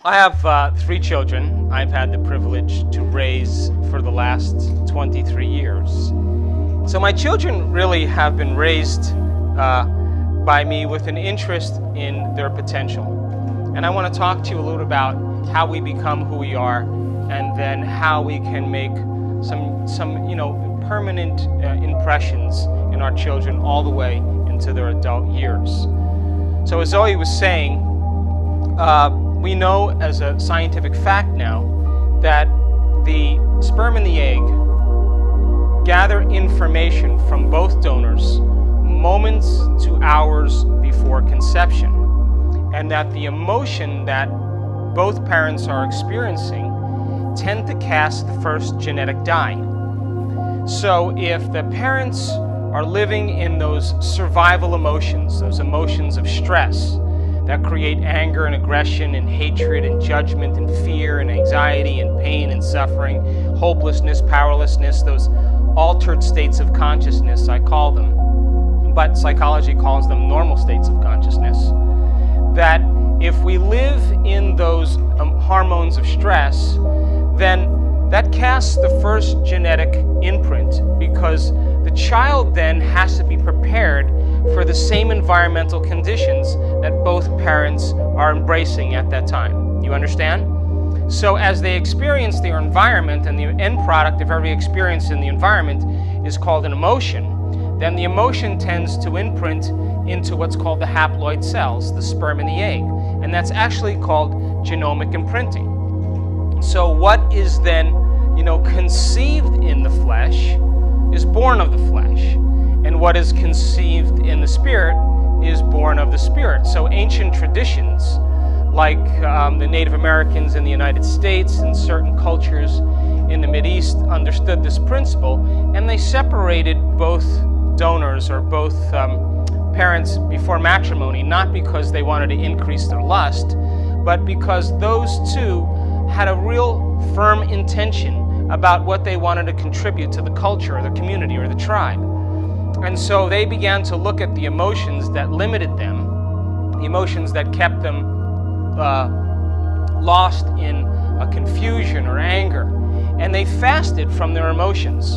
I have three children I've had the privilege to raise for the last 23 years. So my children really have been raised by me with an interest in their potential. And I want to talk to you a little about how we become who we are, and then how we can make some permanent impressions in our children all the way into their adult years. So as Zoe was saying, we know as a scientific fact now that the sperm and the egg gather information from both donors moments to hours before conception, and that the emotion that both parents are experiencing tend to cast the first genetic die. So if the parents are living in those survival emotions, those emotions of stress that create anger and aggression and hatred and judgment and fear and anxiety and pain and suffering, hopelessness, powerlessness, those altered states of consciousness, I call them, but psychology calls them normal states of consciousness, that if we live in those hormones of stress, then that casts the first genetic imprint, because the child then has to be prepared for the same environmental conditions that both parents are embracing at that time. You understand? So as they experience their environment, and the end product of every experience in the environment is called an emotion, then the emotion tends to imprint into what's called the haploid cells, the sperm and the egg. And that's actually called genomic imprinting. So what is then, conceived in the flesh is born of the flesh. And what is conceived in the spirit is born of the spirit. So ancient traditions, like the Native Americans in the United States and certain cultures in the Mideast, understood this principle, and they separated both donors or both parents before matrimony, not because they wanted to increase their lust, but because those two had a real firm intention about what they wanted to contribute to the culture or the community or the tribe. And so they began to look at the emotions that limited them, the emotions that kept them lost in a confusion or anger, and they fasted from their emotions.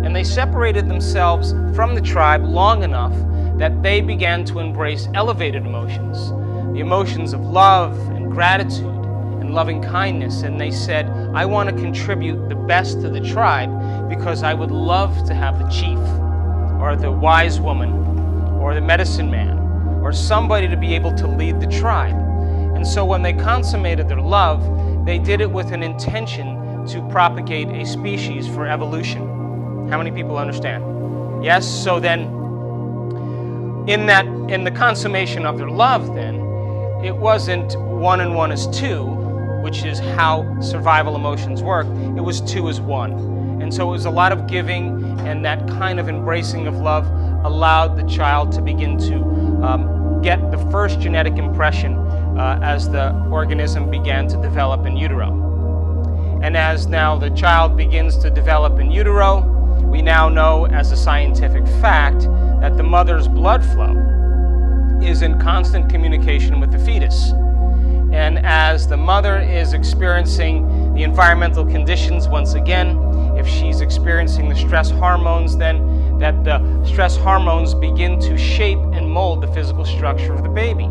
And they separated themselves from the tribe long enough that they began to embrace elevated emotions, the emotions of love and gratitude and loving kindness. And they said, I want to contribute the best to the tribe because I would love to have the chief or the wise woman or the medicine man or somebody to be able to lead the tribe. And so when they consummated their love, they did it with an intention to propagate a species for evolution. How many people understand? Yes? So then, in the consummation of their love then, it wasn't 1 and 1 is 2, which is how survival emotions work. It was 2 is 1. And so it was a lot of giving, and that kind of embracing of love allowed the child to begin to get the first genetic impression as the organism began to develop in utero. And as now the child begins to develop in utero, we now know as a scientific fact that the mother's blood flow is in constant communication with the fetus. And as the mother is experiencing the environmental conditions once again, if she's experiencing the stress hormones, then that the stress hormones begin to shape and mold the physical structure of the baby.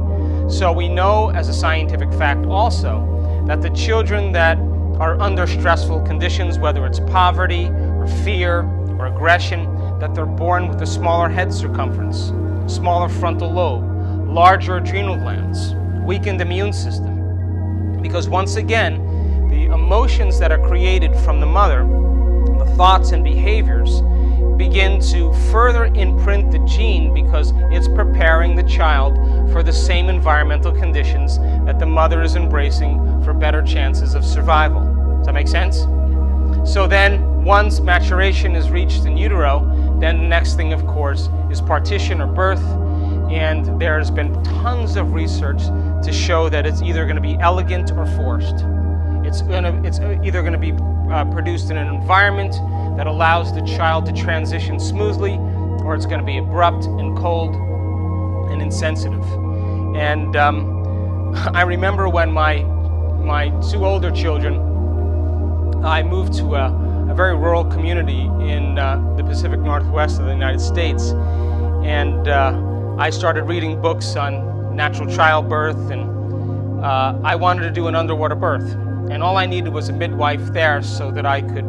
So we know as a scientific fact also that the children that are under stressful conditions, whether it's poverty or fear or aggression, that they're born with a smaller head circumference, smaller frontal lobe, larger adrenal glands, weakened immune system. Because once again, the emotions that are created from the mother, the thoughts and behaviors, begin to further imprint the gene because it's preparing the child for the same environmental conditions that the mother is embracing for better chances of survival. Does that make sense? So then, once maturation is reached in utero, then the next thing, of course, is partition or birth. And there's been tons of research to show that it's either going to be elegant or forced. It's either going to be produced in an environment that allows the child to transition smoothly, or it's going to be abrupt and cold and insensitive. And I remember when my my two older children, I moved to a very rural community in the Pacific Northwest of the United States. And I started reading books on natural childbirth, and I wanted to do an underwater birth. And all I needed was a midwife there so that I could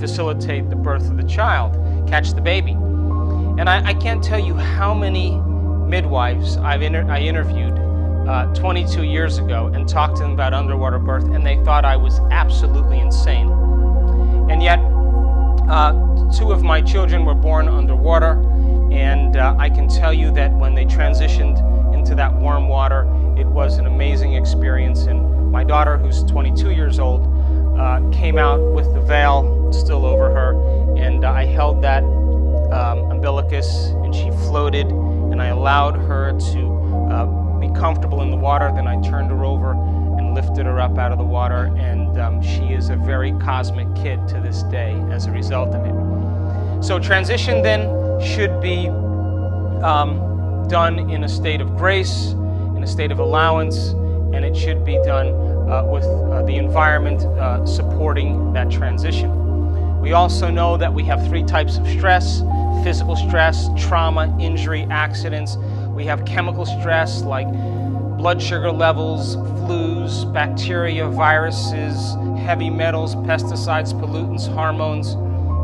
facilitate the birth of the child, catch the baby. And I can't tell you how many midwives I interviewed 22 years ago and talked to them about underwater birth, and they thought I was absolutely insane. And yet, two of my children were born underwater, and I can tell you that when they transitioned into that warm water, it was an amazing experience. And my daughter, who's 22 years old, came out with the veil still over her, and I held that umbilicus, and she floated, and I allowed her to be comfortable in the water. Then I turned her over and lifted her up out of the water, and she is a very cosmic kid to this day as a result of it. So transition then should be done in a state of grace, in a state of allowance, and it should be done with the environment supporting that transition. We also know that we have three types of stress: physical stress, trauma, injury, accidents. We have chemical stress like blood sugar levels, flus, bacteria, viruses, heavy metals, pesticides, pollutants, hormones,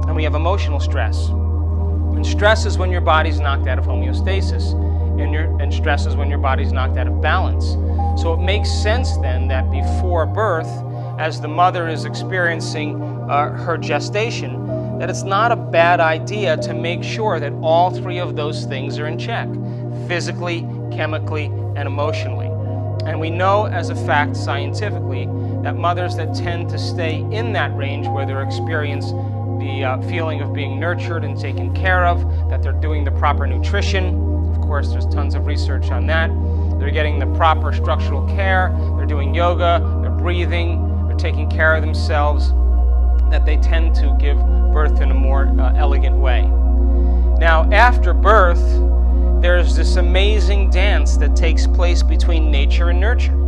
and we have emotional stress. And stress is when your body's knocked out of homeostasis, and stress is when your body's knocked out of balance. So it makes sense then that before birth, as the mother is experiencing her gestation, that it's not a bad idea to make sure that all three of those things are in check: physically, chemically, and emotionally. And we know as a fact scientifically that mothers that tend to stay in that range, where they're experiencing the feeling of being nurtured and taken care of, that they're doing the proper nutrition. Of course, there's tons of research on that. They're getting the proper structural care, they're doing yoga, they're breathing, they're taking care of themselves, that they tend to give birth in a more elegant way. Now, after birth, there's this amazing dance that takes place between nature and nurture.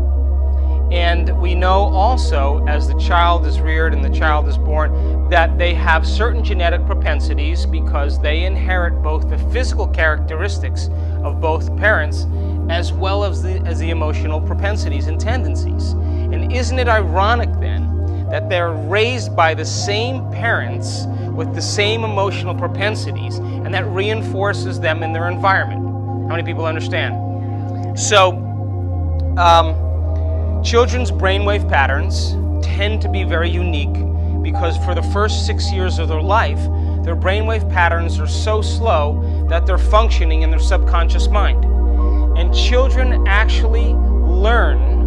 And we know also, as the child is reared and the child is born, that they have certain genetic propensities because they inherit both the physical characteristics of both parents as well as the emotional propensities and tendencies. And isn't it ironic then that they're raised by the same parents with the same emotional propensities, and that reinforces them in their environment? How many people understand? So, children's brainwave patterns tend to be very unique because for the first 6 years of their life, their brainwave patterns are so slow that they're functioning in their subconscious mind. And children actually learn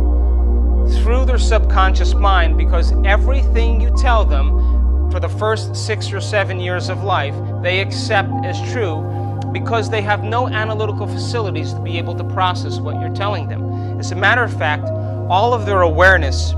through their subconscious mind because everything you tell them for the first 6 or 7 years of life, they accept as true because they have no analytical facilities to be able to process what you're telling them. As a matter of fact, all of their awareness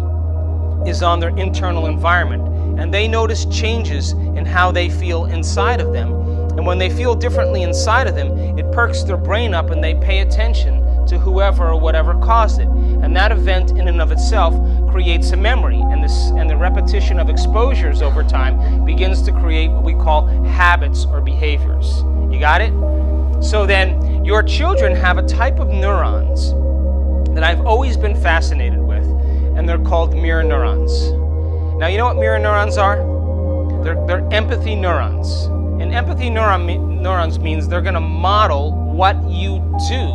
is on their internal environment, and they notice changes in how they feel inside of them. And when they feel differently inside of them, it perks their brain up and they pay attention to whoever or whatever caused it. And that event in and of itself creates a memory, and the repetition of exposures over time begins to create what we call habits or behaviors. You got it? So then your children have a type of neurons that I've always been fascinated with, and they're called mirror neurons. Now, you know what mirror neurons are? They're empathy neurons. And empathy neurons means they're going to model what you do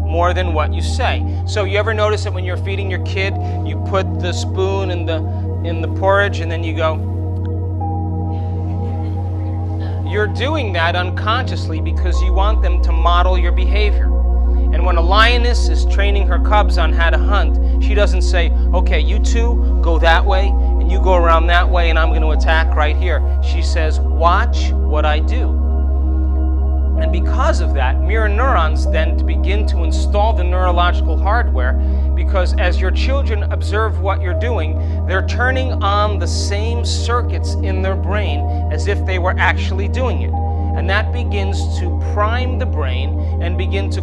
more than what you say. So you ever notice that when you're feeding your kid, you put the spoon in the porridge and then you go? You're doing that unconsciously because you want them to model your behavior. And when a lioness is training her cubs on how to hunt, she doesn't say, okay, you two go that way and you go around that way and I'm going to attack right here. She says, watch what I do. And because of that, mirror neurons then begin to install the neurological hardware, because as your children observe what you're doing, they're turning on the same circuits in their brain as if they were actually doing it. And that begins to prime the brain and begin to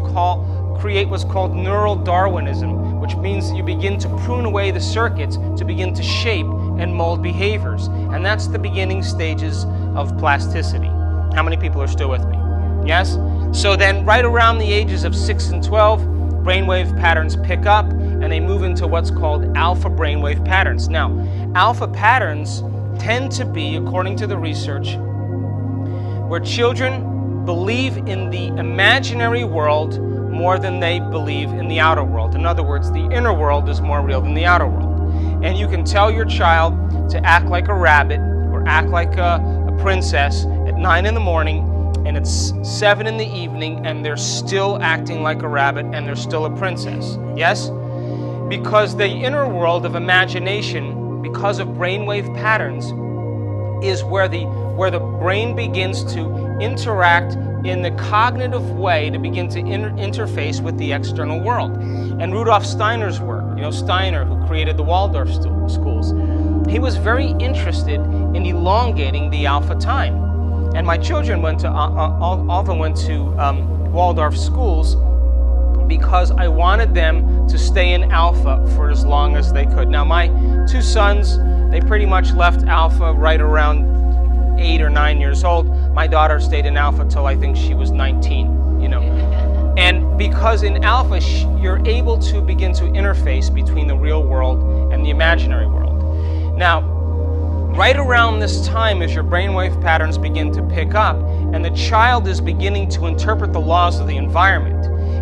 create what's called neural Darwinism, which means you begin to prune away the circuits to begin to shape and mold behaviors. And that's the beginning stages of plasticity. How many people are still with me? Yes? So then right around the ages of 6 and 12, brainwave patterns pick up and they move into what's called alpha brainwave patterns. Now, alpha patterns tend to be, according to the research, where children believe in the imaginary world more than they believe in the outer world. In other words, the inner world is more real than the outer world. And you can tell your child to act like a rabbit or act like a princess at 9 in the morning, and it's 7 in the evening, and they're still acting like a rabbit and they're still a princess. Yes? Because the inner world of imagination, because of brainwave patterns, is where the brain begins to interact in the cognitive way to begin to interface with the external world. And Rudolf Steiner's work, Steiner, who created the Waldorf schools, he was very interested in elongating the alpha time. And my children all of them went to Waldorf schools because I wanted them to stay in alpha for as long as they could. Now, my 2 sons, they pretty much left alpha right around 8 or 9 years old. My daughter stayed in alpha till I think she was 19, And because in alpha, you're able to begin to interface between the real world and the imaginary world. Now, right around this time, as your brainwave patterns begin to pick up and the child is beginning to interpret the laws of the environment,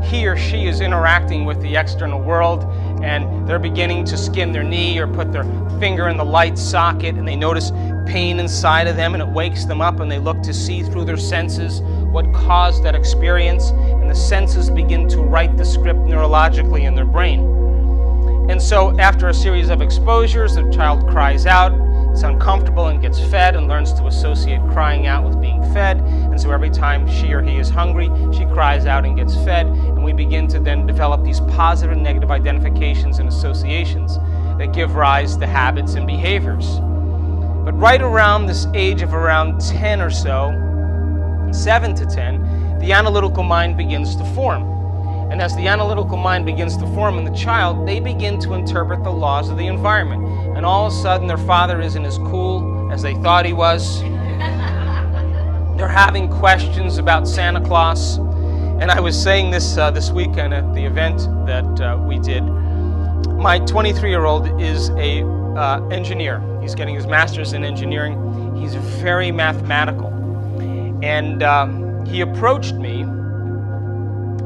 he or she is interacting with the external world and they're beginning to skin their knee or put their finger in the light socket and they notice pain inside of them and it wakes them up and they look to see through their senses what caused that experience, and the senses begin to write the script neurologically in their brain. And so after a series of exposures, the child cries out, it's uncomfortable and gets fed and learns to associate crying out with being fed. And so every time she or he is hungry, she cries out and gets fed. And we begin to then develop these positive and negative identifications and associations that give rise to habits and behaviors. But right around this age of around 10 or so, 7 to 10, the analytical mind begins to form. And as the analytical mind begins to form in the child, they begin to interpret the laws of the environment. And all of a sudden, their father isn't as cool as they thought he was. They're having questions about Santa Claus. And I was saying this this weekend at the event that we did. My 23-year-old is a engineer. He's getting his master's in engineering. He's very mathematical. And he approached me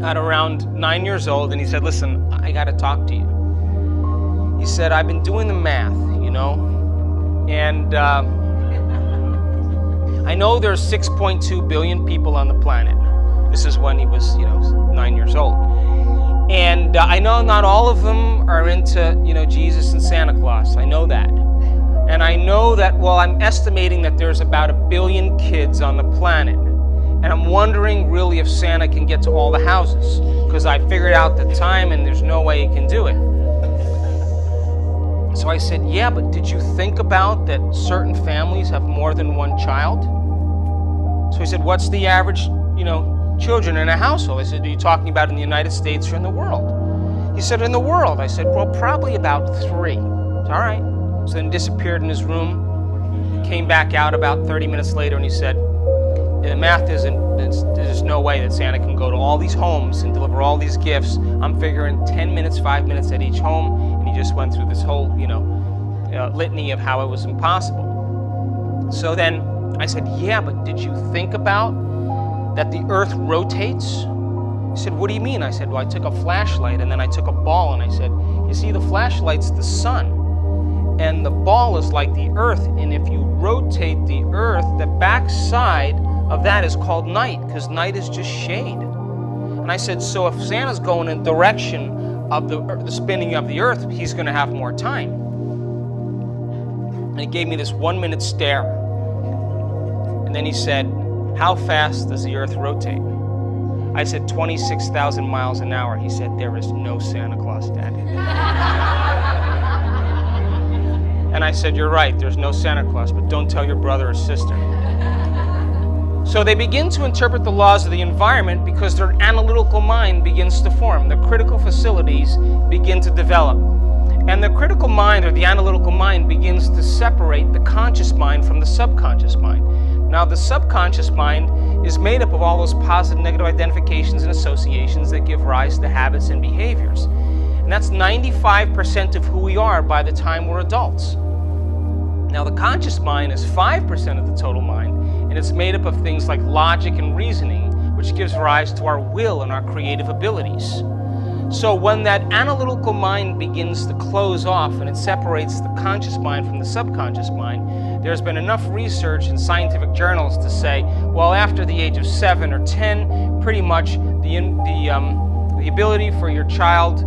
at around 9 years old, and he said, "Listen, I got to talk to you." He said, "I've been doing the math, and I know there's 6.2 billion people on the planet." This is when he was, 9 years old. And I know not all of them are into, Jesus and Santa Claus. I know that. And I know that, I'm estimating that there's about 1 billion kids on the planet. And I'm wondering really if Santa can get to all the houses, because I figured out the time and there's no way he can do it. So I said, "Yeah, but did you think about that certain families have more than one child?" So he said, "What's the average, children in a household?" I said, "Are you talking about in the United States or in the world?" He said, "In the world." I said, "Well, probably about 3. All right. So then disappeared in his room, came back out about 30 minutes later, and he said, "The math isn't, there's no way that Santa can go to all these homes and deliver all these gifts. I'm figuring 10 minutes, 5 minutes at each home." And he just went through this whole, litany of how it was impossible. So then I said, "Yeah, but did you think about that the earth rotates?" He said, "What do you mean?" I said, "Well, I took a flashlight and then I took a ball and I said, you see, the flashlight's the sun. And the ball is like the earth, and if you rotate the earth, the backside of that is called night, because night is just shade." And I said, "So if Santa's going in the direction of the spinning of the earth, he's going to have more time." And he gave me this 1-minute stare. And then he said, "How fast does the earth rotate?" I said, 26,000 miles an hour. He said, "There is no Santa Claus, Daddy." And I said, "You're right, there's no Santa Claus, but don't tell your brother or sister." So they begin to interpret the laws of the environment because their analytical mind begins to form. The critical facilities begin to develop. And the critical mind, or the analytical mind, begins to separate the conscious mind from the subconscious mind. Now, the subconscious mind is made up of all those positive, negative identifications and associations that give rise to habits and behaviors. And that's 95% of who we are by the time we're adults. Now, the conscious mind is 5% of the total mind, and it's made up of things like logic and reasoning, which gives rise to our will and our creative abilities. So when that analytical mind begins to close off and it separates the conscious mind from the subconscious mind, there's been enough research in scientific journals to say, well, after the age of 7 or 10, pretty much the ability for your child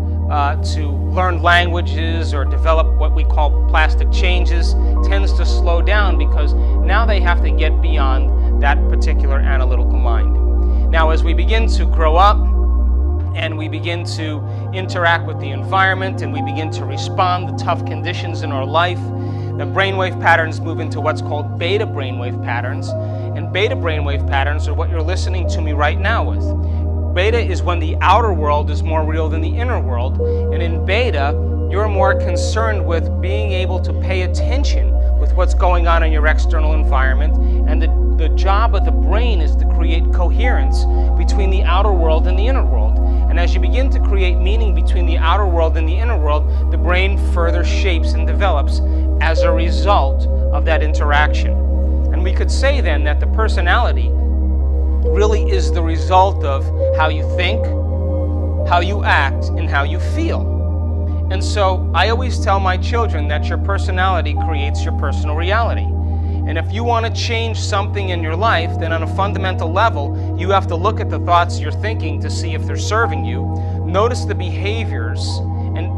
to learn languages or develop what we call plastic changes tends to slow down, because now they have to get beyond that particular analytical mind. Now, as we begin to grow up, and we begin to interact with the environment, and we begin to respond to tough conditions in our life, the brainwave patterns move into what's called beta brainwave patterns. And beta brainwave patterns are what you're listening to me right now with. Beta is when the outer world is more real than the inner world. And in beta, you're more concerned with being able to pay attention with what's going on in your external environment. And the job of the brain is to create coherence between the outer world and the inner world. And as you begin to create meaning between the outer world and the inner world, the brain further shapes and develops as a result of that interaction. And we could say then that the personality really is the result of how you think, how you act, and how you feel. And so I always tell my children that your personality creates your personal reality. And if you want to change something in your life, then on a fundamental level, you have to look at the thoughts you're thinking to see if they're serving you. Notice the behaviors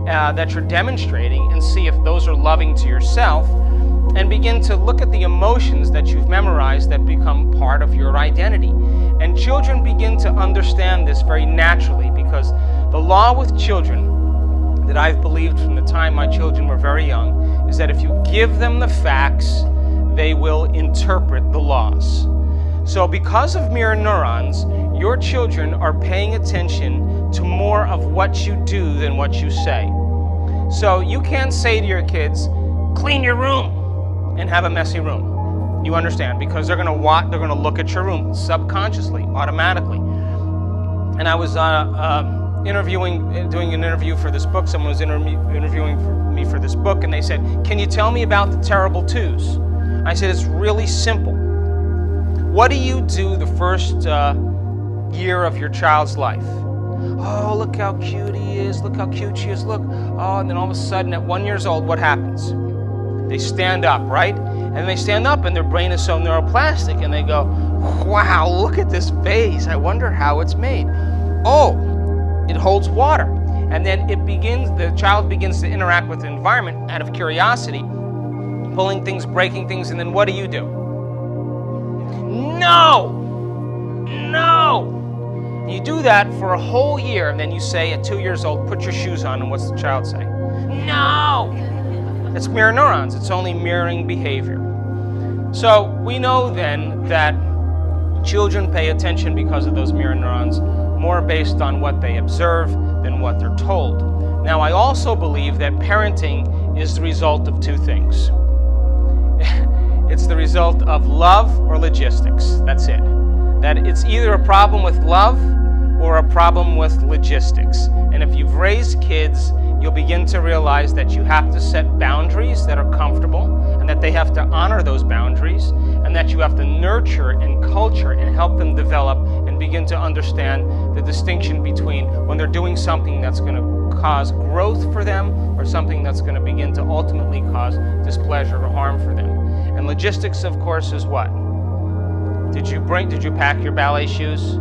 that you're demonstrating and see if those are loving to yourself. And begin to look at the emotions that you've memorized that become part of your identity. And children begin to understand this very naturally, because the law with children that I've believed from the time my children were very young is that if you give them the facts, they will interpret the laws. So because of mirror neurons, your children are paying attention to more of what you do than what you say. So you can't say to your kids, clean your room, and have a messy room. You understand? Because they're gonna look at your room subconsciously, automatically. And I was doing an interview for this book. Someone was interviewing me for this book, and they said, can you tell me about the terrible twos? I said, it's really simple. What do you do the first year of your child's life? Oh, look how cute he is. Look how cute she is. Look. Oh, and then all of a sudden at 1 year old, what happens? They stand up, right? And they stand up and their brain is so neuroplastic, and they go, wow, look at this vase. I wonder how it's made. Oh, it holds water. And then the child begins to interact with the environment out of curiosity, pulling things, breaking things, and then what do? No! You do that for a whole year, and then you say at 2 years old, put your shoes on, and what's the child say? No! That's mirror neurons. It's only mirroring behavior. So we know then that children pay attention because of those mirror neurons, more based on what they observe than what they're told. Now, I also believe that parenting is the result of two things. It's the result of love or logistics. That's it. That it's either a problem with love or a problem with logistics. And if you've raised kids, you'll begin to realize that you have to set boundaries that are comfortable, and that they have to honor those boundaries, and that you have to nurture and culture and help them develop and begin to understand the distinction between when they're doing something that's going to cause growth for them or something that's going to begin to ultimately cause displeasure or harm for them. And logistics, of course, is what? Did you pack your ballet shoes?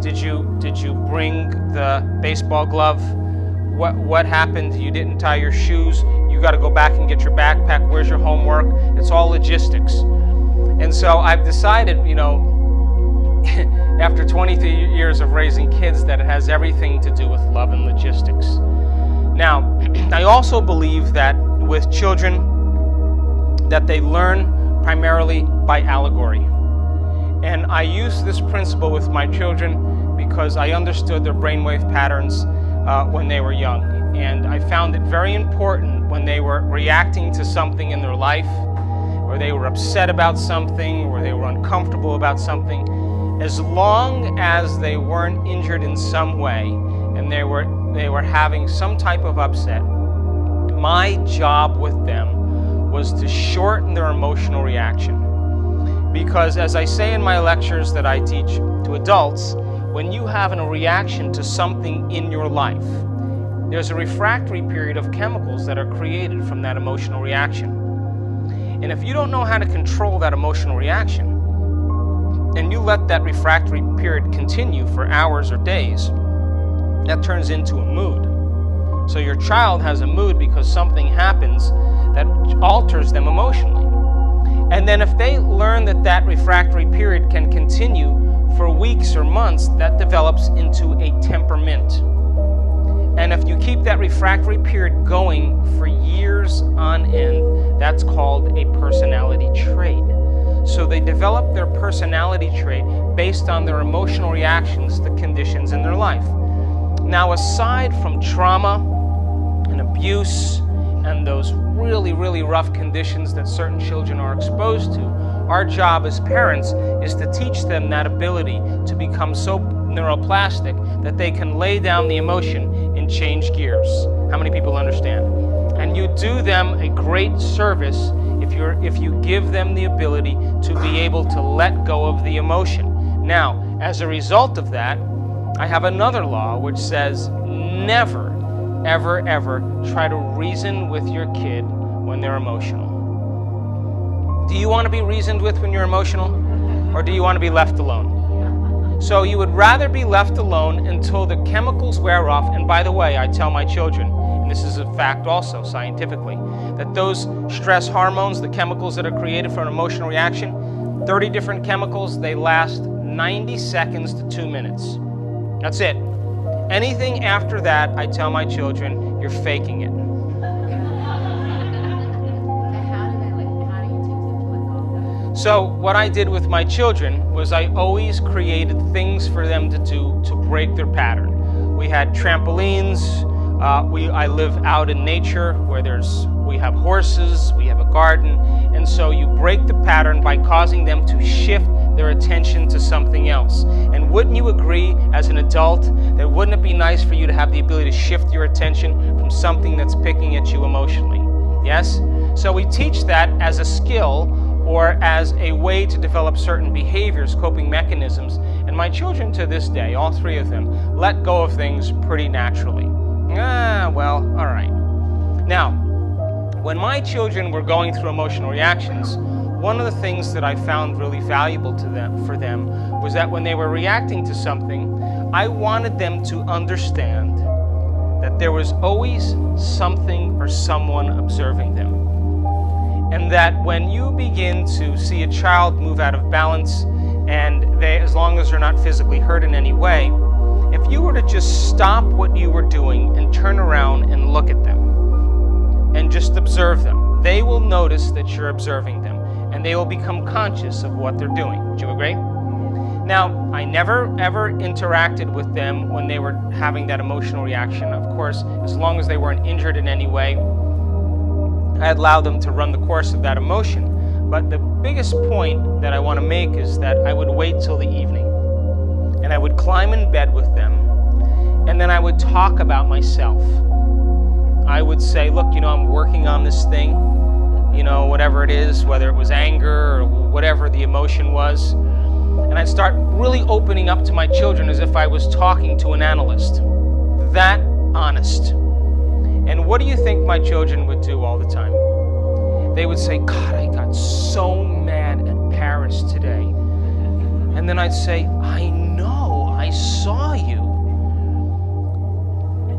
Did you bring the baseball glove? What happened? You didn't tie your shoes. You got to go back and get your backpack. Where's your homework? It's all logistics. And so I've decided, after 23 years of raising kids, that it has everything to do with love and logistics. Now, I also believe that with children, that they learn primarily by allegory. And I use this principle with my children because I understood their brainwave patterns when they were young. And I found it very important when they were reacting to something in their life, or they were upset about something, or they were uncomfortable about something, as long as they weren't injured in some way and they were having some type of upset, my job with them was to shorten their emotional reaction. Because as I say in my lectures that I teach to adults, when you have a reaction to something in your life, there's a refractory period of chemicals that are created from that emotional reaction. And if you don't know how to control that emotional reaction, and you let that refractory period continue for hours or days, that turns into a mood. So your child has a mood because something happens that alters them emotionally. And then if they learn that that refractory period can continue for weeks or months, that develops into a temperament. And if you keep that refractory period going for years on end, that's called a personality trait. So they develop their personality trait based on their emotional reactions to conditions in their life. Now, aside from trauma and abuse and those really, really rough conditions that certain children are exposed to, our job as parents is to teach them that ability to become so neuroplastic that they can lay down the emotion and change gears. How many people understand? And you do them a great service if you give them the ability to be able to let go of the emotion. Now, as a result of that, I have another law which says never, ever, ever try to reason with your kid when they're emotional. Do you want to be reasoned with when you're emotional, or do you want to be left alone? So you would rather be left alone until the chemicals wear off. And by the way, I tell my children, and this is a fact also scientifically, that those stress hormones, the chemicals that are created from an emotional reaction, 30 different chemicals, they last 90 seconds to 2 minutes. That's it. Anything after that, I tell my children, you're faking it. So what I did with my children was I always created things for them to do to break their pattern. We had trampolines. I live out in nature where we have horses, we have a garden, and so you break the pattern by causing them to shift their attention to something else. And wouldn't you agree as an adult that wouldn't it be nice for you to have the ability to shift your attention from something that's picking at you emotionally? Yes? So we teach that as a skill or as a way to develop certain behaviors, coping mechanisms. And my children to this day, all three of them, let go of things pretty naturally. Well, all right. Now, when my children were going through emotional reactions, one of the things that I found really valuable for them was that when they were reacting to something, I wanted them to understand that there was always something or someone observing them. And that when you begin to see a child move out of balance, and as long as they're not physically hurt in any way, if you were to just stop what you were doing and turn around and look at them and just observe them, they will notice that you're observing them and they will become conscious of what they're doing. Would you agree? Now, I never ever interacted with them when they were having that emotional reaction. Of course, as long as they weren't injured in any way, I allowed them to run the course of that emotion. But the biggest point that I want to make is that I would wait till the evening. And I would climb in bed with them. And then I would talk about myself. I would say, look, I'm working on this thing. Whatever it is, whether it was anger or whatever the emotion was. And I'd start really opening up to my children as if I was talking to an analyst. That honest. And what do you think my children would do all the time? They would say, God, I got so mad at Paris today. And then I'd say, I know, I saw you.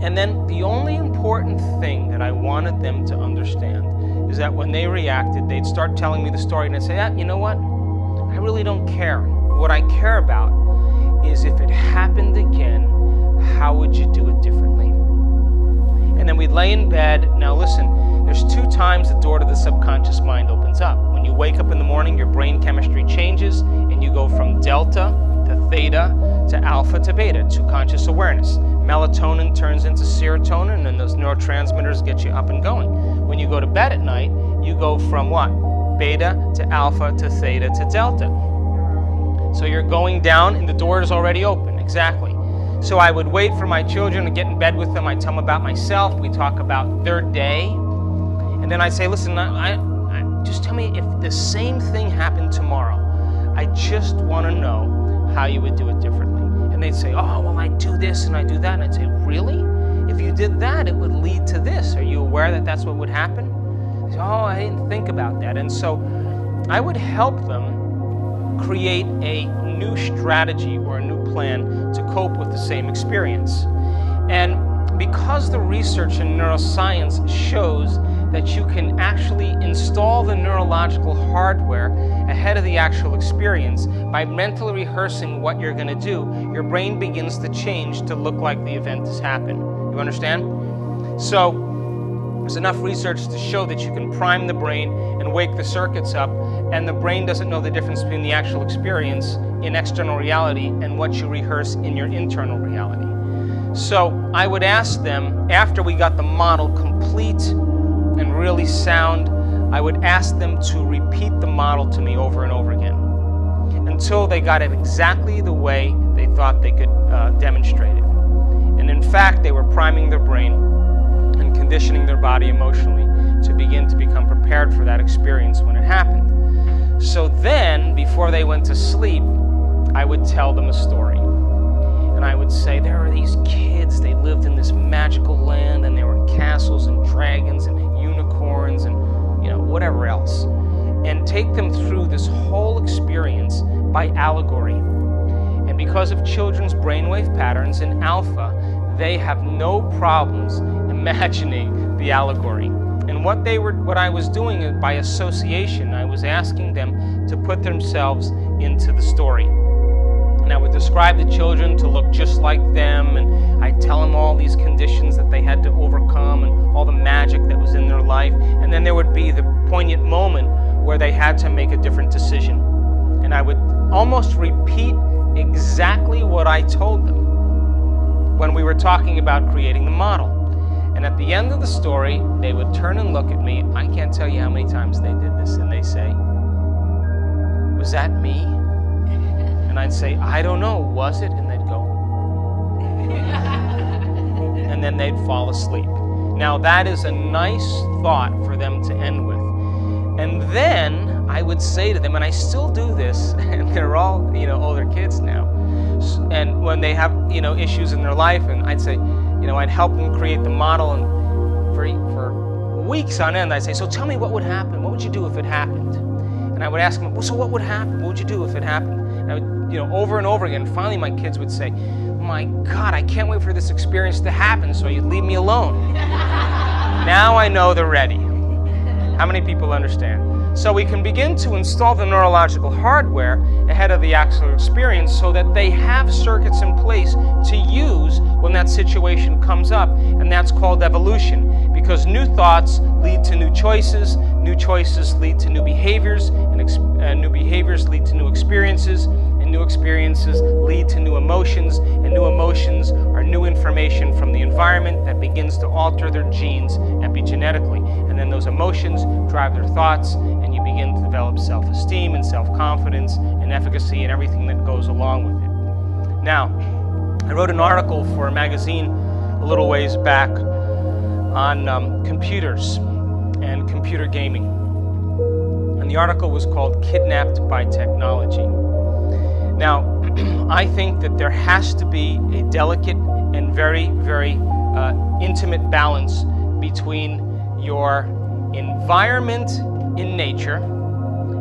And then the only important thing that I wanted them to understand is that when they reacted, they'd start telling me the story and I'd say, you know what? I really don't care. What I care about is if it happened again, how would you do it differently? And then we'd lay in bed. Now listen, there's 2 times the door to the subconscious mind opens up. When you wake up in the morning, your brain chemistry changes, and you go from delta to theta to alpha to beta, to conscious awareness. Melatonin turns into serotonin, and those neurotransmitters get you up and going. When you go to bed at night, you go from what? Beta to alpha to theta to delta. So you're going down, and the door is already open. Exactly. So I would wait for my children to get in bed with them. I tell them about myself. We talk about their day. And then I say, listen, I just tell me if the same thing happened tomorrow. I just want to know how you would do it differently. And they'd say, oh, well, I do this and I do that. And I'd say, really? If you did that, it would lead to this. Are you aware that that's what would happen? They'd say, oh, I didn't think about that. And so I would help them create a new strategy or a new plan to cope with the same experience. And because the research in neuroscience shows that you can actually install the neurological hardware ahead of the actual experience by mentally rehearsing what you're going to do, your brain begins to change to look like the event has happened. You understand? So there's enough research to show that you can prime the brain and wake the circuits up, and the brain doesn't know the difference between the actual experience in external reality and what you rehearse in your internal reality. So I would ask them, after we got the model complete and really sound, I would ask them to repeat the model to me over and over again until they got it exactly the way they thought they could demonstrate it. And in fact, they were priming their brain and conditioning their body emotionally to begin to become prepared for that experience when it happened. So then, before they went to sleep, I would tell them a story. And I would say, there are these kids, they lived in this magical land, and there were castles and dragons and unicorns and, whatever else. And take them through this whole experience by allegory. And because of children's brainwave patterns in alpha, they have no problems imagining the allegory. And what I was doing is, by association, I was asking them to put themselves into the story. And I would describe the children to look just like them, and I'd tell them all these conditions that they had to overcome and all the magic that was in their life. And then there would be the poignant moment where they had to make a different decision. And I would almost repeat exactly what I told them when we were talking about creating the model. And at the end of the story, they would turn and look at me. I can't tell you how many times they did this. And they say, was that me? And I'd say, I don't know, was it? And they'd go. And then they'd fall asleep. Now that is a nice thought for them to end with. And then I would say to them, and I still do this, and they're all, older kids now. And when they have, issues in their life, and I'd say, I'd help them create the model, and for weeks on end, I'd say, so tell me what would happen. What would you do if it happened? And I would ask them, well, so what would happen? What would you do if it happened? And I would, over and over again. Finally, my kids would say, my God, I can't wait for this experience to happen, so you'd leave me alone. Now I know they're ready. How many people understand? So we can begin to install the neurological hardware ahead of the actual experience so that they have circuits in place to use when that situation comes up. And that's called evolution, because new thoughts lead to new choices lead to new behaviors, and new behaviors lead to new experiences, and new experiences lead to new emotions, and new emotions are new information from the environment that begins to alter their genes epigenetically. And then those emotions drive their thoughts, and you begin to develop self-esteem and self-confidence and efficacy and everything that goes along with it. Now, I wrote an article for a magazine a little ways back on computers and computer gaming. And the article was called Kidnapped by Technology. Now, I think that there has to be a delicate and very, very intimate balance between your environment in nature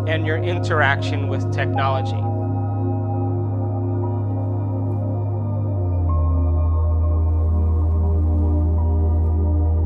and your interaction with technology.